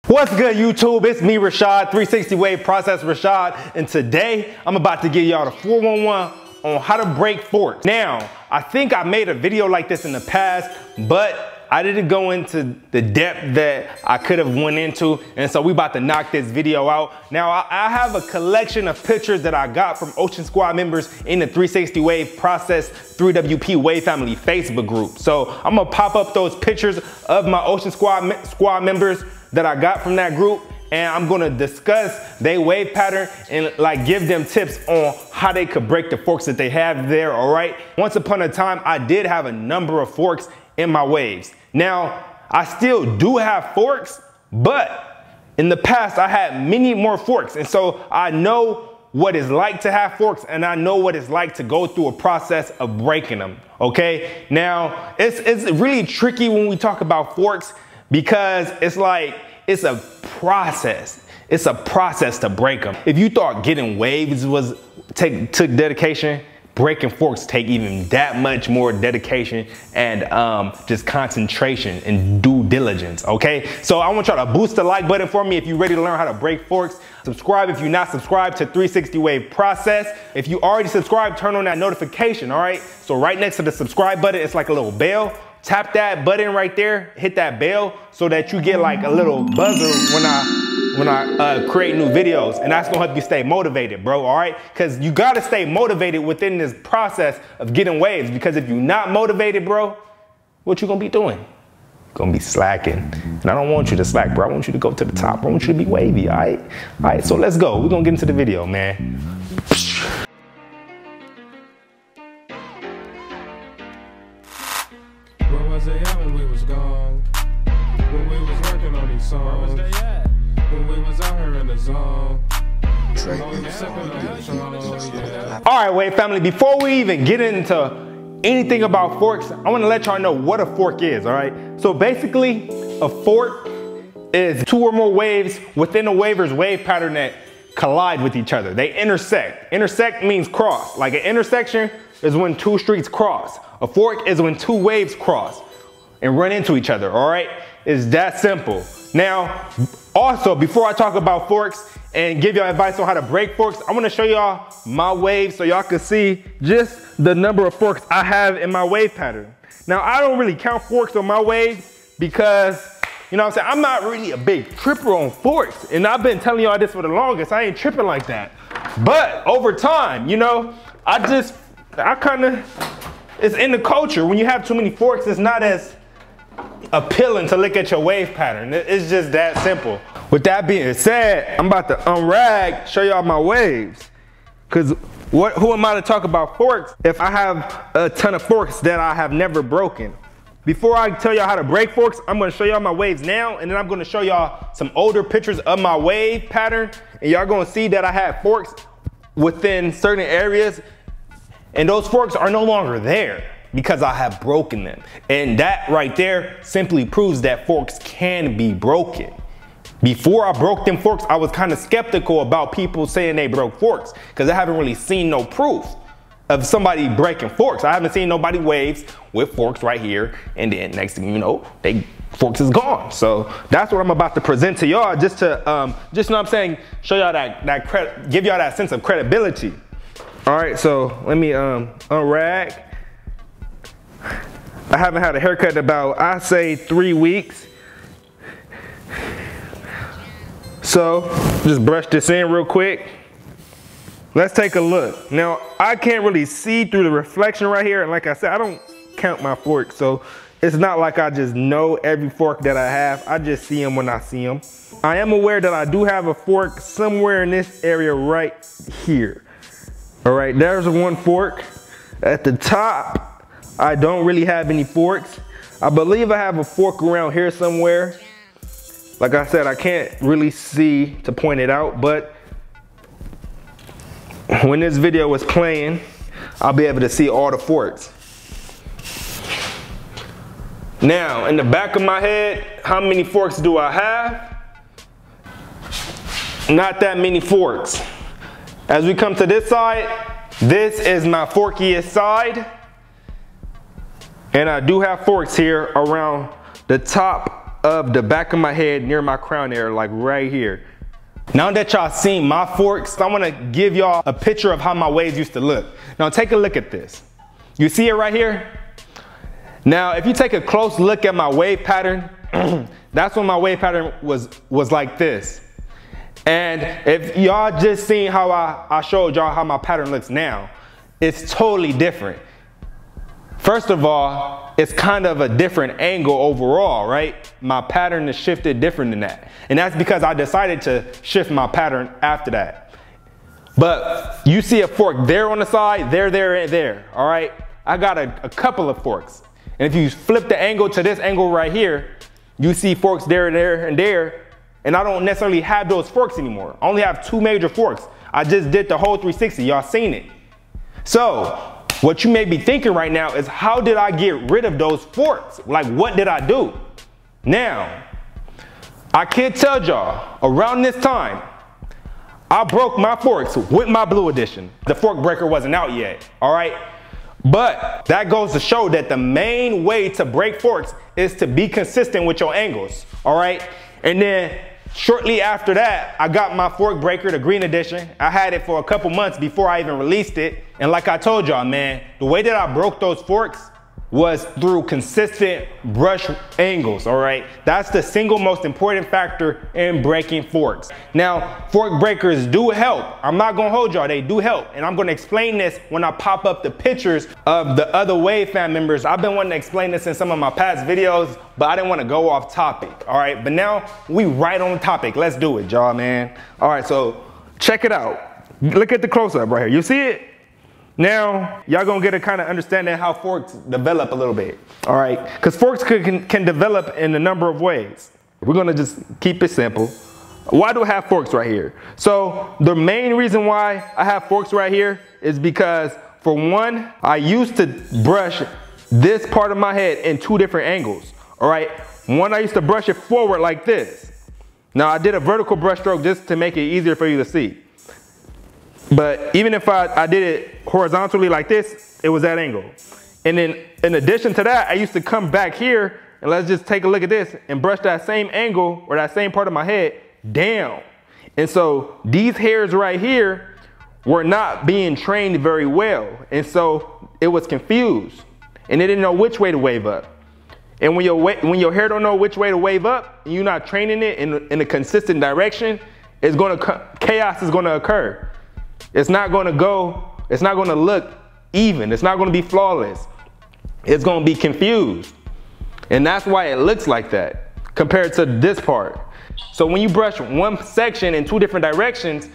What's good, YouTube? It's me, Rashad, 360 Wave Process Rashad, and today I'm about to give y'all the 411 on how to break forks. Now, I think I made a video like this in the past, but I didn't go into the depth that I could have went into, and so we about to knock this video out. Now, I have a collection of pictures that I got from Ocean Squad members in the 360 Wave Process 3WP Wave Family Facebook group. So I'm gonna pop up those pictures of my Ocean Squad members that I got from that group, and I'm gonna discuss their wave pattern and like give them tips on how they could break the forks that they have there, all right? Once upon a time, I did have a number of forks in my waves. Now, I still do have forks, but in the past, I had many more forks. And so I know what it's like to have forks, and I know what it's like to go through a process of breaking them, okay? Now, it's really tricky when we talk about forks because it's like, it's a process. It's a process to break them. If you thought getting waves took dedication, breaking forks take even that much more dedication and just concentration and due diligence, okay? So I want y'all to boost the like button for me if you're ready to learn how to break forks. Subscribe if you're not subscribed to 360 Wave Process. If you already subscribed, turn on that notification, all right? So right next to the subscribe button, it's like a little bell. Tap that button right there, hit that bell so that you get like a little buzzer when I create new videos, and that's gonna help you stay motivated, bro, all right? Because you gotta stay motivated within this process of getting waves, because if you're not motivated, bro, what you gonna be doing? You're gonna be slacking. And I don't want you to slack, bro. I want you to go to the top. I want you to be wavy, all right? All right, so let's go. We're gonna get into the video, man. Where was they at when we was gone? When we was working on these songs? Where was they at? When we was out here in the zone. All right, Wave family, before we even get into anything about forks, I want to let y'all know what a fork is, all right? So basically, a fork is two or more waves within a waver's wave pattern that collide with each other. They intersect. Intersect means cross. Like an intersection is when two streets cross. A fork is when two waves cross and run into each other, all right? It's that simple. Now, also, before I talk about forks and give y'all advice on how to break forks, I wanna show y'all my waves so y'all can see just the number of forks I have in my wave pattern. Now, I don't really count forks on my waves because, you know what I'm saying, I'm not really a big tripper on forks. And I've been telling y'all this for the longest, I ain't tripping like that. But over time, you know, it's in the culture. When you have too many forks, it's not as appealing to look at your wave pattern. It's just that simple. With that being said, I'm about to unrag, show y'all my waves. Cause who am I to talk about forks if I have a ton of forks that I have never broken? Before I tell y'all how to break forks, I'm gonna show y'all my waves now, and then I'm gonna show y'all some older pictures of my wave pattern, and y'all gonna see that I have forks within certain areas, and those forks are no longer there because I have broken them. And that right there simply proves that forks can be broken. Before I broke them forks, I was kind of skeptical about people saying they broke forks because I haven't really seen no proof of somebody breaking forks. I haven't seen nobody waves with forks right here, and then next thing you know, forks is gone. So that's what I'm about to present to y'all, just to, just know what I'm saying, show y'all give y'all that sense of credibility. All right, so let me unrag. I haven't had a haircut in about, I say 3 weeks. So just brush this in real quick. Let's take a look. Now, I can't really see through the reflection right here. And like I said, I don't count my forks. So it's not like I just know every fork that I have. I just see them when I see them. I am aware that I do have a fork somewhere in this area right here. All right, there's one fork. At the top, I don't really have any forks. I believe I have a fork around here somewhere. Like I said, I can't really see to point it out, but when this video is playing, I'll be able to see all the forks. Now, in the back of my head, how many forks do I have? Not that many forks. As we come to this side, this is my forkiest side. And I do have forks here around the top of the back of my head near my crown area, like right here. Now that y'all seen my forks, I wanna give y'all a picture of how my waves used to look. Now take a look at this. You see it right here? Now, if you take a close look at my wave pattern, that's when my wave pattern was like this. And if y'all just seen how I showed y'all how my pattern looks now, it's totally different. First of all, it's kind of a different angle overall, right? My pattern is shifted different than that. And that's because I decided to shift my pattern after that. But you see a fork there on the side, there, and there, all right? I got a couple of forks. And if you flip the angle to this angle right here, you see forks there, and there. And I don't necessarily have those forks anymore. I only have 2 major forks. I just did the whole 360, y'all seen it. So, what you may be thinking right now is, how did I get rid of those forks? Like, what did I do? Now, I can't tell y'all, around this time, I broke my forks with my blue edition. The fork breaker wasn't out yet, all right? But that goes to show that the main way to break forks is to be consistent with your angles, all right? And then shortly after that, I got my fork breaker, the green edition. I had it for a couple months before I even released it. And like I told y'all, man, the way that I broke those forks was through consistent brush angles, all right? That's the single most important factor in breaking forks. Now, fork breakers do help. I'm not gonna hold y'all, they do help. And I'm gonna explain this when I pop up the pictures of the other Wave Fam members. I've been wanting to explain this in some of my past videos, but I didn't wanna go off topic, all right? But now, we right on topic. Let's do it, y'all, man. All right, so check it out. Look at the close-up right here. You see it? Now, y'all gonna get a kind of understanding how forks develop a little bit, all right? Because forks can develop in a number of ways. We're gonna just keep it simple. Why do I have forks right here? So the main reason why I have forks right here is because, for one, I used to brush this part of my head in 2 different angles, all right? One, I used to brush it forward like this. Now, I did a vertical brush stroke just to make it easier for you to see. But even if I did it horizontally like this, it was that angle. And then in addition to that, I used to come back here, and let's just take a look at this, and brush that same angle, or that same part of my head, down. And so these hairs right here were not being trained very well. And so it was confused, and it didn't know which way to wave up. And when your hair don't know which way to wave up, and you're not training it in a consistent direction, chaos is gonna occur. It's not gonna look even. It's not gonna be flawless. It's gonna be confused. And that's why it looks like that compared to this part. So when you brush one section in 2 different directions,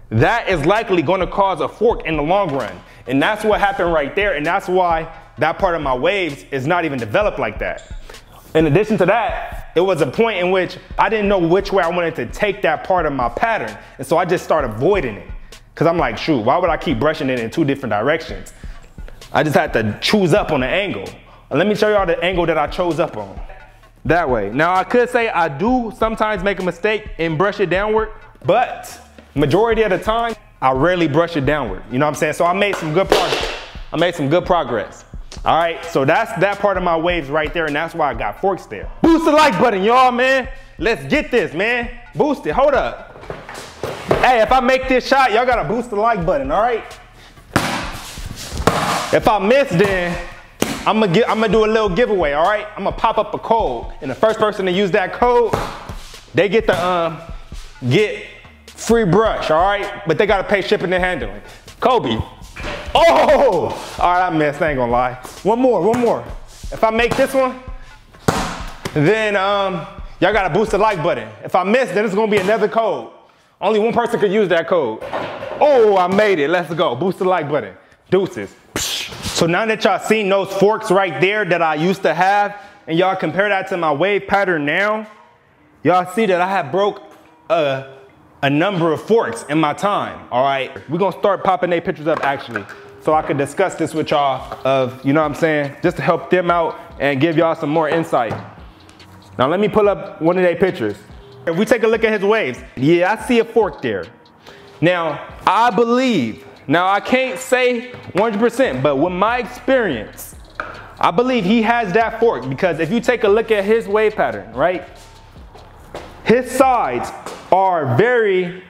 that is likely gonna cause a fork in the long run. And that's what happened right there. And that's why that part of my waves is not even developed like that. In addition to that, it was a point in which I didn't know which way I wanted to take that part of my pattern. And so I just started avoiding it. Cause I'm like, shoot, why would I keep brushing it in 2 different directions? I just had to choose up on the angle. And let me show y'all the angle that I chose up on. That way. Now I could say I do sometimes make a mistake and brush it downward, but majority of the time, I rarely brush it downward. You know what I'm saying? So I made some good progress. All right, so that's that part of my waves right there, and that's why I got forks there. Boost the like button, y'all, man. Let's get this, man. Boost it, hold up. Hey, if I make this shot, y'all gotta boost the like button, all right? If I miss, then I'm gonna do a little giveaway, all right? I'm gonna pop up a code, and the first person to use that code, they get the get free brush, all right? But they gotta pay shipping and handling. Kobe. Oh! All right, I missed, I ain't gonna lie. One more. If I make this one, then y'all gotta boost the like button. If I miss, then it's gonna be another code. Only one person could use that code. Oh, I made it. Let's go. Boost the like button. Deuces. So now that y'all seen those forks right there that I used to have, and y'all compare that to my wave pattern now, y'all see that I have broke a number of forks in my time, all right? We're gonna start popping their pictures up actually, so I could discuss this with y'all of, you know what I'm saying, just to help them out and give y'all some more insight. Now let me pull up one of their pictures. If we take a look at his waves, yeah, I see a fork there. Now, I believe, now I can't say 100%, but with my experience, I believe he has that fork because if you take a look at his wave pattern, right? His sides are very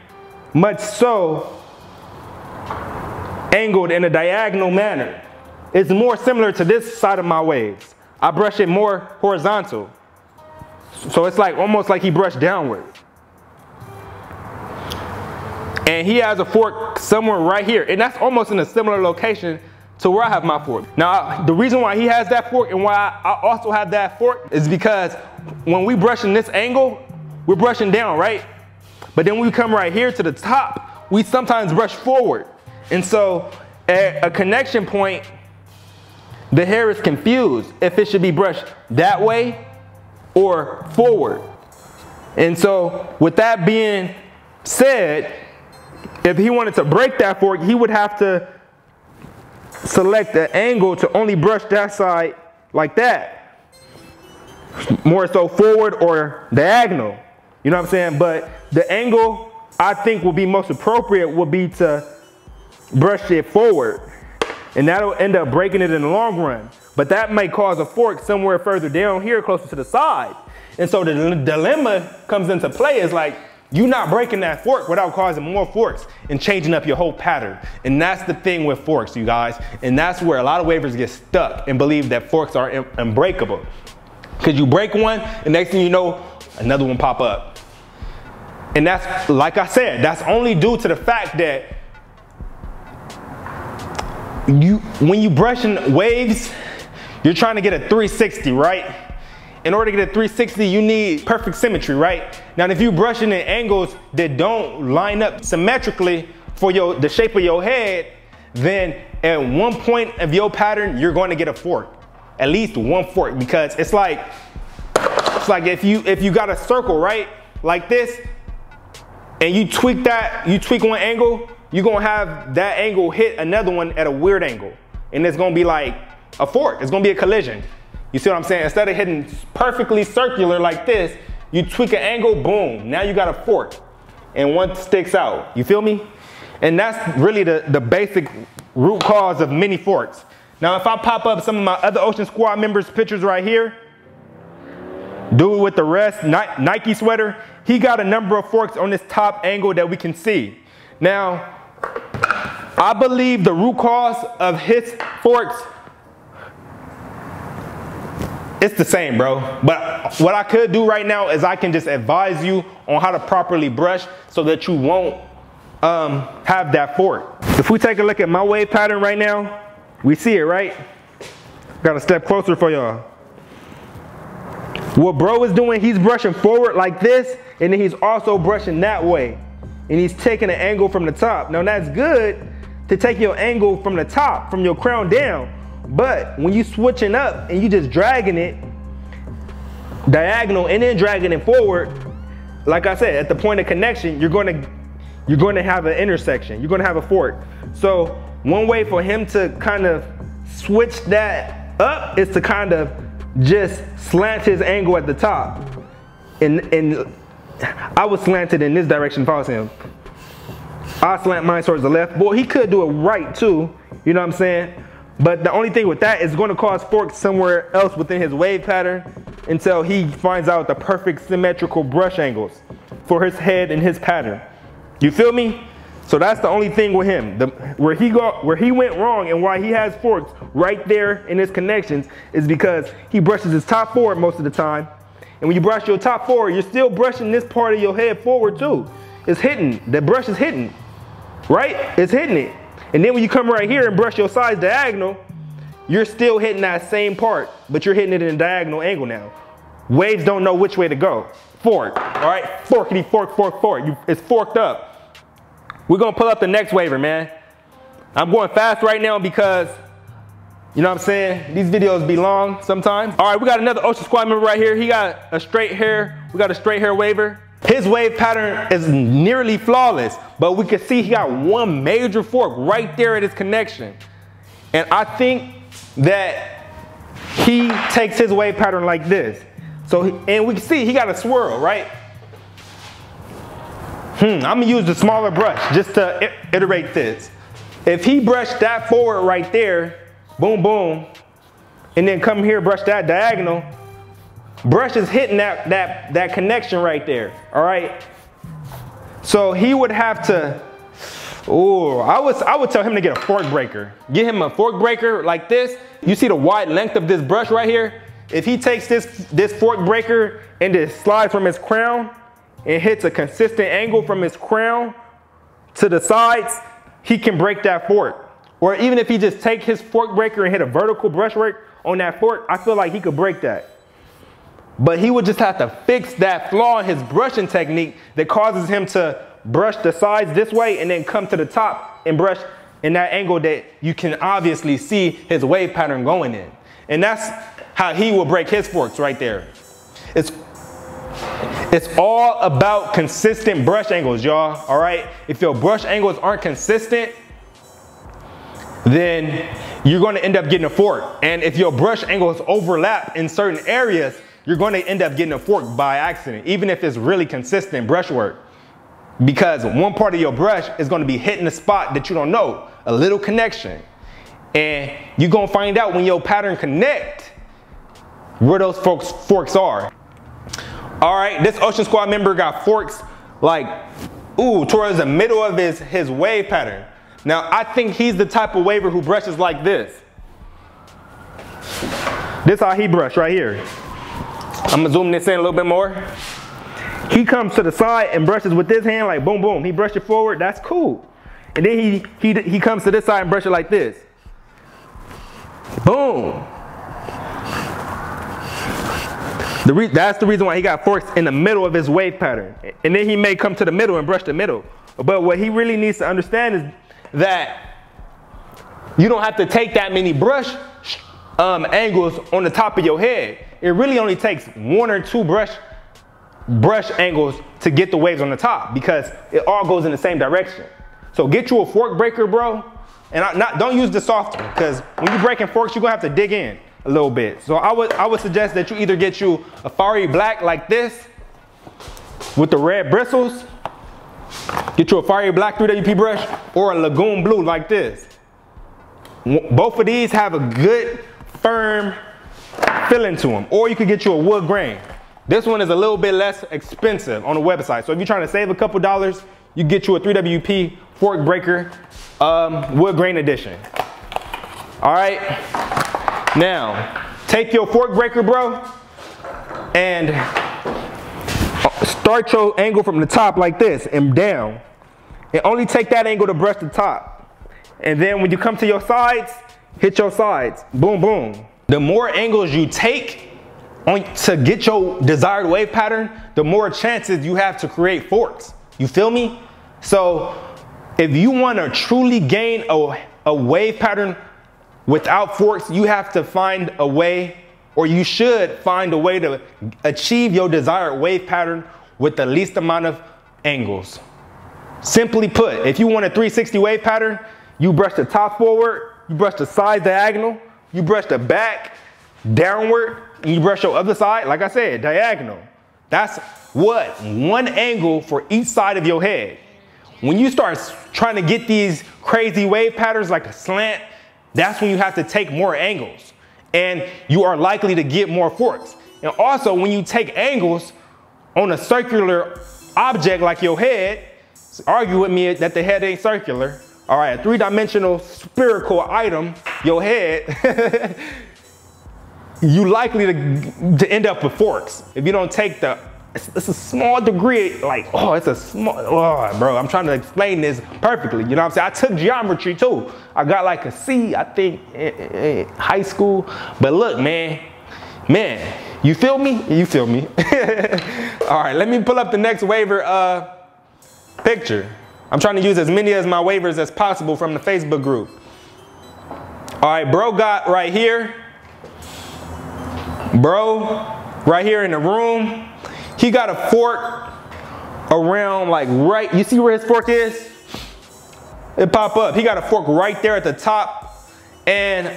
much so angled in a diagonal manner. It's more similar to this side of my waves. I brush it more horizontal. So it's like almost like he brushed downward. And he has a fork somewhere right here. And that's almost in a similar location to where I have my fork. Now, the reason why he has that fork and why I also have that fork is because when we brush in this angle, we're brushing down, right? But then when we come right here to the top, we sometimes brush forward. And so at a connection point, the hair is confused if it should be brushed that way or forward. And so with that being said, if he wanted to break that fork, he would have to select the angle to only brush that side like that. More so forward or diagonal. You know what I'm saying? But the angle I think will be most appropriate would be to brush it forward. And that'll end up breaking it in the long run. But that may cause a fork somewhere further down here closer to the side. And so the dilemma comes into play is like, you're not breaking that fork without causing more forks and changing up your whole pattern. And that's the thing with forks, you guys. And that's where a lot of wavers get stuck and believe that forks are unbreakable. Because you break one, and next thing you know, another one pop up. And that's, like I said, that's only due to the fact that when you brushing waves, you're trying to get a 360, right? In order to get a 360, you need perfect symmetry, right? Now, if you're brushing in angles that don't line up symmetrically for the shape of your head, then at one point of your pattern, you're going to get a fork, at least one fork, because it's like if you got a circle, right, like this, and you tweak one angle, you're gonna have that angle hit another one at a weird angle, and it's gonna be like a fork. It's gonna be a collision. You see what I'm saying? Instead of hitting perfectly circular like this, you tweak an angle, boom, now you got a fork, and one sticks out. You feel me? And that's really the basic root cause of many forks. Now, if I pop up some of my other Ocean Squad members' pictures right here, dude with the rest Nike sweater, he got a number of forks on this top angle that we can see. Now, I believe the root cause of his forks, it's the same, bro. But what I could do right now is I can just advise you on how to properly brush so that you won't have that fork. If we take a look at my wave pattern right now, we see it, right? Got a step closer for y'all. What bro is doing, he's brushing forward like this, and then he's also brushing that way. And he's taking an angle from the top. Now that's good to take your angle from the top, from your crown down. But when you switching up and you just dragging it diagonal and then dragging it forward, like I said, at the point of connection, you're going to have an intersection. You're going to have a fork. So one way for him to kind of switch that up is to kind of just slant his angle at the top. And I would slant it in this direction if I was him. I slant mine towards the left. Boy, he could do it right too. You know what I'm saying? But the only thing with that is going to cause forks somewhere else within his wave pattern until he finds out the perfect symmetrical brush angles for his head and his pattern. You feel me? So that's the only thing with him. Where he went wrong and why he has forks right there in his connections is because he brushes his top forward most of the time. And when you brush your top forward, you're still brushing this part of your head forward too. It's hitting, the brush is hitting, right? It's hitting it. And then when you come right here and brush your sides diagonal, you're still hitting that same part, but you're hitting it in a diagonal angle now. Waves don't know which way to go. Fork, all right? Forkity, fork, fork, fork. It's forked up. We're gonna pull up the next waver, man. I'm going fast right now because, you know what I'm saying? These videos be long sometimes. All right, we got another Ocean Squad member right here. He got a straight hair. We got a straight hair waver. His wave pattern is nearly flawless, but we can see he got one major fork right there at his connection. And I think that he takes his wave pattern like this. So, and we can see he got a swirl, right? I'm gonna use the smaller brush just to iterate this. If he brushed that forward right there, boom, boom, and then come here, brush that diagonal, brush is hitting that connection right there, all right? So he would have to, I would tell him to get a fork breaker. Get him a fork breaker like this. You see the wide length of this brush right here? If he takes this fork breaker and just slides from his crown and hits a consistent angle from his crown to the sides, he can break that fork. Or even if he just take his fork breaker and hit a vertical brushwork on that fork, I feel like he could break that. But he would just have to fix that flaw in his brushing technique that causes him to brush the sides this way and then come to the top and brush in that angle that you can obviously see his wave pattern going in. And that's how he will break his forks right there. It's all about consistent brush angles, y'all, all right? If your brush angles aren't consistent, then you're going to end up getting a fork. And if your brush angles overlap in certain areas, you're going to end up getting a fork by accident, even if it's really consistent brush work. Because one part of your brush is going to be hitting a spot that you don't know, a little connection. And you're going to find out when your pattern connect where those forks are. All right, this Ocean Squad member got forks like, towards the middle of his wave pattern. Now, I think he's the type of waver who brushes like this. This how he brush right here. I'm gonna zoom this in a little bit more. He comes to the side and brushes with this hand like boom, boom. He brushes it forward, that's cool. And then he comes to this side and brushes like this. Boom. That's the reason why he got forks in the middle of his wave pattern. And then he may come to the middle and brush the middle. But what he really needs to understand is that you don't have to take that many brush angles on the top of your head. It really only takes 1 or 2 brush angles to get the waves on the top because it all goes in the same direction. So get you a fork breaker, bro. And don't use the soft one because when you're breaking forks, you're gonna have to dig in a little bit. So I would suggest that you either get you a fiery black like this with the red bristles, get you a fiery black 3WP brush, or a lagoon blue like this. Both of these have a good firm feeling to them. Or you could get you a wood grain. This one is a little bit less expensive on the website. So if you're trying to save a couple dollars, you get you a 3WP fork breaker wood grain edition. All right. Now, take your fork breaker, bro, and start your angle from the top like this and down. And only take that angle to brush the top. And then when you come to your sides, hit your sides. Boom, boom. The more angles you take to get your desired wave pattern, the more chances you have to create forks. You feel me? So if you want to truly gain a wave pattern without forks, you have to find a way, or you should find a way to achieve your desired wave pattern with the least amount of angles. Simply put, if you want a 360 wave pattern, you brush the top forward, you brush the side diagonal, you brush the back downward, and you brush your other side, like I said, diagonal. That's what? 1 angle for each side of your head. When you start trying to get these crazy wave patterns like a slant, that's when you have to take more angles. And you are likely to get more forks. And also, when you take angles on a circular object like your head, argue with me that the head ain't circular. All right, a 3-dimensional spherical item, your head, you likely to end up with forks if you don't take it's a small degree, like, it's a small, bro, I'm trying to explain this perfectly, you know what I'm saying? I took geometry too. I got like a C, I think, in high school. But look, man, you feel me? You feel me? All right, let me pull up the next waiver picture. I'm trying to use as many of my waivers as possible from the Facebook group. All right, bro got right here. Bro, right here in the room, he got a fork around like right, you see where his fork is? It pop up. He got a fork right there at the top. And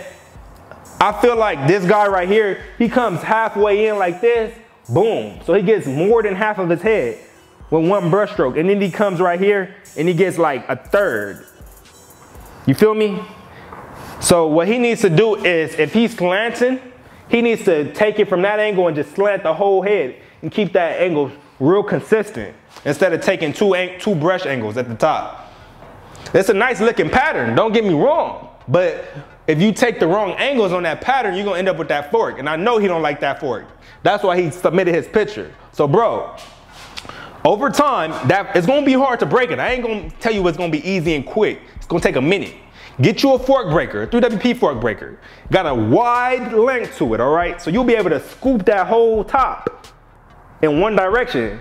I feel like this guy right here, he comes halfway in like this, boom. So he gets more than half of his head with 1 brush stroke. And then he comes right here and he gets like a 1/3. You feel me? So what he needs to do is, if he's slanting, He needs to take it from that angle and just slant the whole head and keep that angle real consistent instead of taking two brush angles at the top. It's a nice looking pattern, don't get me wrong, but if you take the wrong angles on that pattern, you're gonna end up with that fork, and I know he don't like that fork. That's why he submitted his picture. So bro, over time, it's gonna be hard to break it. I ain't gonna tell you it's gonna be easy and quick. It's gonna take a minute. Get you a fork breaker, a 3WP fork breaker. Got a wide length to it, all right? So you'll be able to scoop that whole top in one direction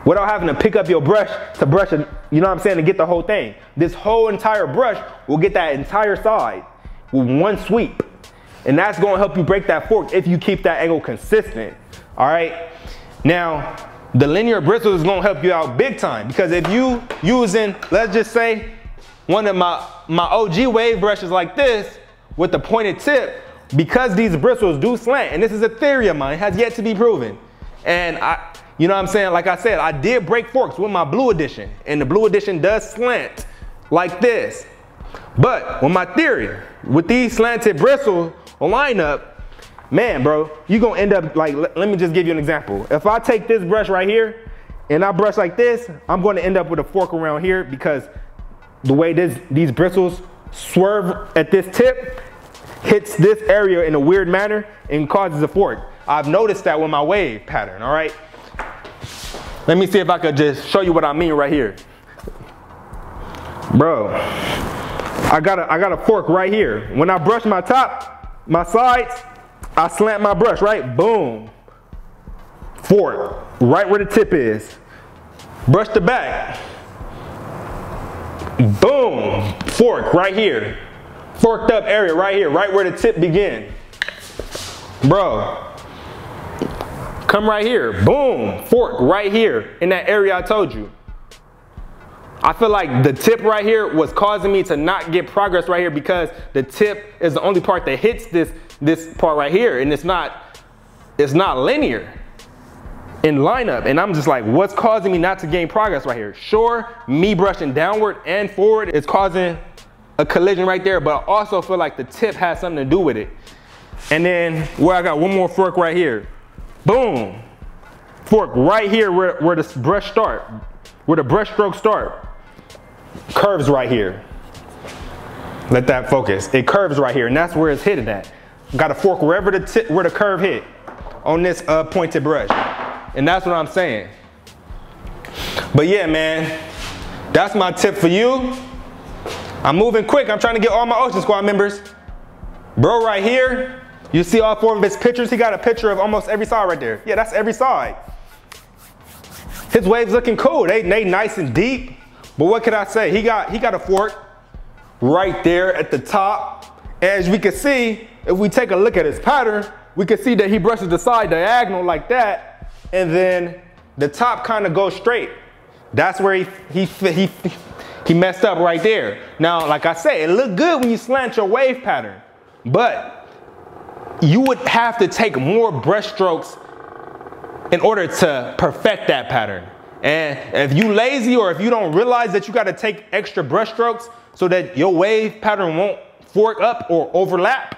without having to pick up your brush to brush it, you know what I'm saying, to get the whole thing. This whole entire brush will get that entire side with one sweep. And that's gonna help you break that fork if you keep that angle consistent, all right? Now, the linear bristle is gonna help you out big time, because if you using, let's just say, one of my OG wave brushes like this with the pointed tip, because these bristles do slant, and this is a theory of mine, has yet to be proven. And you know what I'm saying, like I said, I did break forks with my blue edition, and the blue edition does slant like this. But with my theory, with these slanted bristles lineup, man, bro, you're gonna end up like, let me just give you an example. If I take this brush right here and I brush like this, I'm gonna end up with a fork around here, because the way these bristles swerve at this tip hits this area in a weird manner and causes a fork. I've noticed that with my wave pattern, all right? Let me see if I could just show you what I mean right here. Bro, I got a fork right here. When I brush my top, my sides, I slant my brush, right? Boom. Fork, right where the tip is. Brush the back. Boom. Fork right here. Forked up area right here, right where the tip begins. Bro, come right here. Boom. Fork right here in that area I told you. I feel like the tip right here was causing me to not get progress right here, because the tip is the only part that hits this part right here, and it's not linear in lineup. And I'm just like, what's causing me not to gain progress right here? Sure, me brushing downward and forward is causing a collision right there, but I also feel like the tip has something to do with it. And then where I got one more fork right here. Boom. Fork right here where the brush start, where the brush strokes start. Curves right here. Let that focus. It curves right here, and that's where it's hitting at. Got a fork wherever where the curve hit on this pointed brush. And that's what I'm saying. But yeah, man, that's my tip for you. I'm moving quick. I'm trying to get all my Ocean Squad members. Bro right here, you see all four of his pictures? He got a picture of almost every side right there. Yeah, that's every side. His waves looking cool. They nice and deep. But what can I say? He got a fork right there at the top. As we can see, if we take a look at his pattern, we can see that he brushes the side diagonal like that, and then the top kind of goes straight. That's where he messed up right there. Now, like I said, it looked good when you slant your wave pattern, but you would have to take more brush strokes in order to perfect that pattern. And if you lazy, or if you don't realize that you got to take extra brush strokes so that your wave pattern won't fork up or overlap,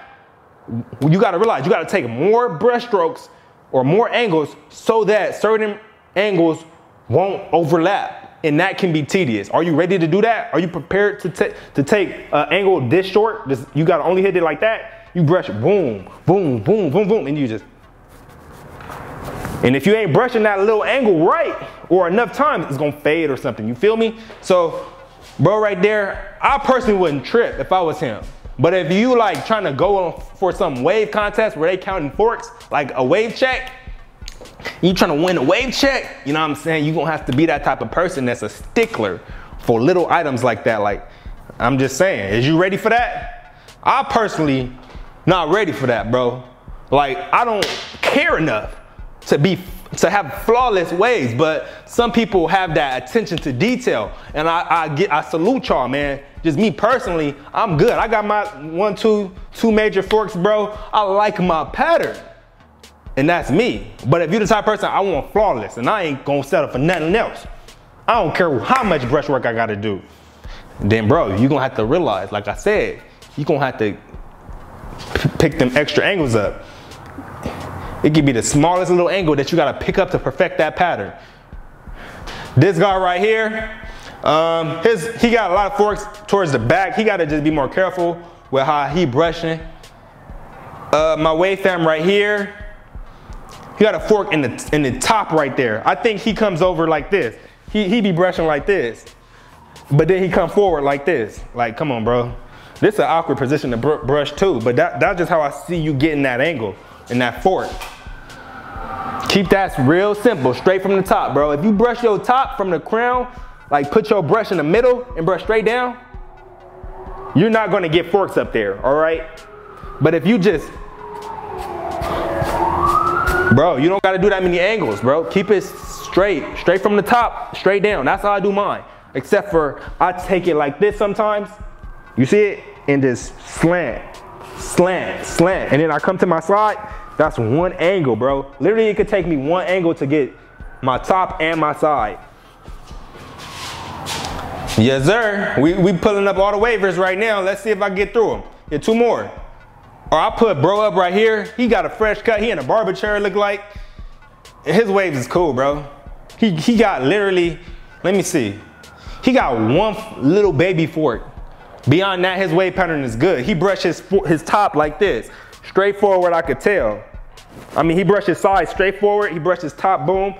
you got to realize you got to take more brush strokes or more angles so that certain angles won't overlap, and that can be tedious. Are you ready to do that? Are you prepared to take an angle this short? You got to only hit it like that. You brush boom, boom, boom, boom, boom, and you just. And if you ain't brushing that little angle right or enough times, it's gonna fade or something, you feel me? So, bro right there, I personally wouldn't trip if I was him. But if you like trying to go for some wave contest where they counting forks, like a wave check, you trying to win a wave check, you know what I'm saying? You're gonna have to be that type of person that's a stickler for little items like that. Like, I'm just saying, is you ready for that? I personally not ready for that, bro. Like, I don't care enough to have flawless waves, but some people have that attention to detail, and I salute y'all, man. Just me personally, I'm good. I got my two major forks, bro. I like my pattern, and that's me. But if you're the type of person, I want flawless, and I ain't gonna settle for nothing else. I don't care how much brush work I gotta do. Then, bro, you're gonna have to realize, like I said, you're gonna have to pick them extra angles up. It could be the smallest little angle that you gotta pick up to perfect that pattern. This guy right here, he got a lot of forks towards the back. He gotta just be more careful with how he brushing. My wave fam right here, he got a fork in the top right there. I think he comes over like this. He be brushing like this, but then he come forward like this. Like, come on, bro. This is an awkward position to brush too, but that's just how I see you getting that angle and that fork. Keep that real simple, straight from the top, bro. If you brush your top from the crown, like put your brush in the middle and brush straight down, you're not gonna get forks up there, all right? But if you just, bro, you don't gotta do that many angles, bro. Keep it straight from the top, straight down. That's how I do mine. Except for I take it like this sometimes. You see it? And just slant. And then I come to my side. That's one angle, bro. Literally, it could take me one angle to get my top and my side. Yes, sir. We pulling up all the waivers right now. Let's see if I can get through them. Get two more. Or I put bro up right here. He got a fresh cut. He in a barber chair, look like. His waves is cool, bro. He got literally, let me see. He got one little baby fork. Beyond that, his wave pattern is good. He brushed his top like this. Straightforward, I could tell. I mean, he brushed his side straightforward. He brushed his top, boom.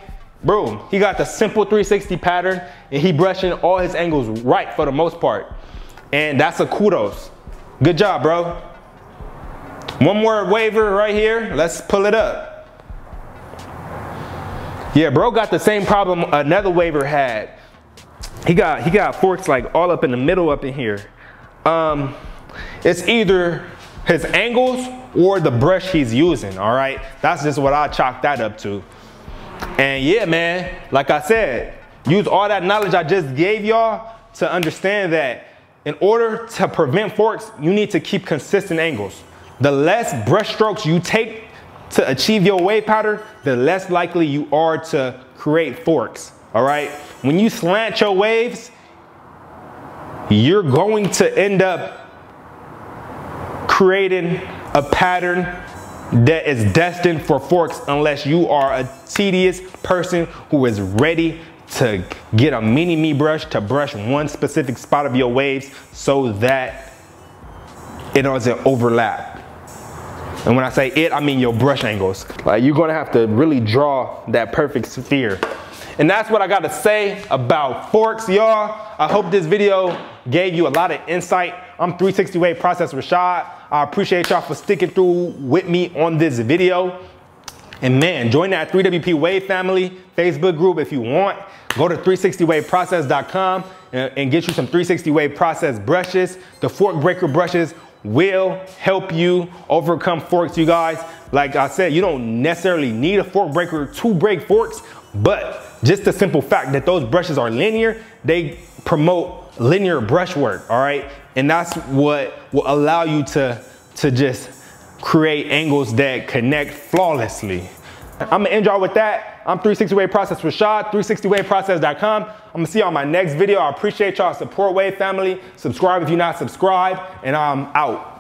He got the simple 360 pattern, and he brushing all his angles right for the most part. And that's a kudos. Good job, bro. One more waiver right here. Let's pull it up. Yeah, bro got the same problem another waiver had. He got forks like all up in the middle up in here. It's either his angles or the brush he's using, all right? That's just what I chalk that up to. And yeah, man, like I said, use all that knowledge I just gave y'all to understand that in order to prevent forks, you need to keep consistent angles. The less brush strokes you take to achieve your wave pattern, the less likely you are to create forks, all right? When you slant your waves, you're going to end up creating a pattern that is destined for forks unless you are a tedious person who is ready to get a mini-me brush to brush one specific spot of your waves so that it doesn't overlap. And when I say it, I mean your brush angles. Like, you're gonna have to really draw that perfect sphere. And that's what I gotta say about forks, y'all. I hope this video gave you a lot of insight. I'm 360 Wave Process Rashad. I appreciate y'all for sticking through with me on this video. And man, join that 3WP Wave family Facebook group if you want. Go to 360waveprocess.com and get you some 360 Wave Process brushes. The fork breaker brushes will help you overcome forks, you guys. Like I said, you don't necessarily need a fork breaker to break forks, but just the simple fact that those brushes are linear, they promote linear brush work, all right? And that's what will allow you to just create angles that connect flawlessly. I'm gonna end y'all with that. I'm 360 Wave Process Rashad, 360waveprocess.com. I'm gonna see y'all on my next video. I appreciate y'all support, Wave family. Subscribe if you're not subscribed, and I'm out.